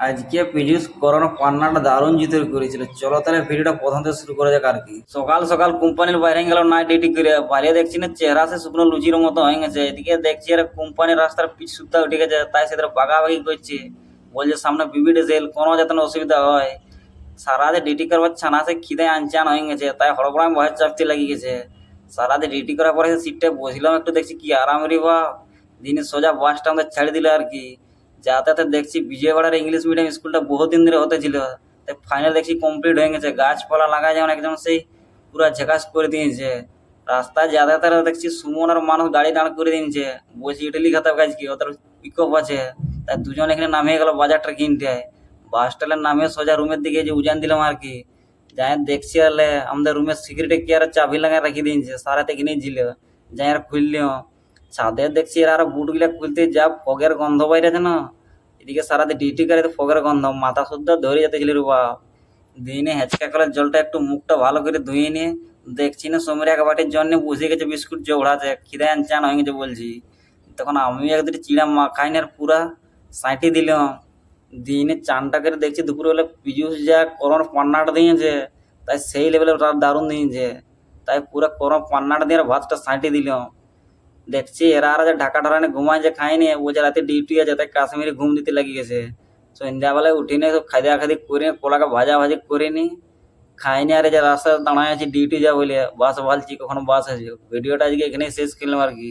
আজকে পীযূষ করোনা পান্নাটা দারুণ জিতে করেছিল। চলো তাহলে ভিডিওটা প্রথম থেকে শুরু করা যাক আর কি। সকাল সকাল কোম্পানির বাইরে গেল নাইট ডিউটি করে, বাইরে দেখছি না চেহারা সে শুকনো লুচির মতো হয়ে গেছে। এদিকে দেখছি আর কোম্পানির রাস্তার পিচ সুদ্ধা উঠে গেছে, তাই সেদের বাগাবাগি করছে, বলছে সামনে বিবিডি সেল, কোনো যাতে না অসুবিধা হয়। সারা যে ডিউটি করবার ছানা সে খিদে আনচান হয়ে গেছে, তাই হড়বড়ায় ভয়ের চাপতে লাগি গেছে। সারা যে ডিউটি করার পরে সিটটা বসলাম একটু, দেখছি কি আরাম রে বা, দিনে সোজা বাসটা আমাদের ছেড়ে দিল আর কি। যাতায়াতে দেখছি বিজয়বাড়ার ইংলিশ মিডিয়াম স্কুলটা বহুদিন ধরে হতে ছিল, তাই ফাইনাল দেখছি কমপ্লিট হয়ে গেছে। গাছপালা লাগায় যেমন একদম সেই পুরো ঝাকাস করে দিয়েছে। রাস্তায় যাতায়াতের দেখছি সুমন আর মানুষ গাড়ি দাঁড় করে দিয়েছে, বলছি ইটালি খাতার কাজ কি, ওদের পিকআপ আছে। তাই দুজন এখানে নামিয়ে গেল বাজারটা কিনতে। বাস স্ট্যান্ডের নামে সোজা রুমের দিকে যে উজান দিলাম আর কি। যাই দেখছি আলে আমাদের রুমের সিকিউরিটি কেয়ার চাবি লাগায় রেখে দিয়েছে, সারাতে কিনে ছিল। যাই আর খুললিও ছাদে দেখছি এরা আর বুটগুলা খুলতে যা ফগের গন্ধ বাইরেছে না। এদিকে সারাতে ডিউটি করে তো ফগের গন্ধ মাথা শুদ্ধ ধরে যেতে ছিল রে বাপ। দিনে হেঁচকা কলের জলটা একটু মুখটা ভালো করে ধুয়ে নিয়ে দেখছি না সময় এক বাটির জন্য বসে গেছে বিস্কুট জোড়াতে, খিদে আনচান হয়ে গেছে বলছি। তখন আমি একদিন চিড়া মাখাইনি আর পুরা সাঁটি দিলাম। দিনে চানটা করে দেখছি দুপুরবেলা পীযূষ যা করোনা পান্নাটা দিয়েছে, তাই সেই লেভেলে দারুণ দিয়েছে। তাই পুরো করোনা পান্নাটা দিয়ে ভাতটা সাঁটি দিলাম। দেখছি এরা আর যে ঢাকা ঢালানে ঘুমায় যে খায়নি, ও যে রাতে ডিউটি আছে, তাই কাশ্মীরে ঘুম দিতে লাগি গেছে। সন্ধ্যাবেলায় উঠিনি সব খাদা খাদি করে কলাকে ভাজা ভাজি করে নি খাইনি। আর এই যে রাস্তায় দাঁড়ায় আছি ডিউটি যা বলে বাস ভালছি কখনো বাস আছে। ভিডিওটা আজকে এখানেই শেষ করলাম আর কি।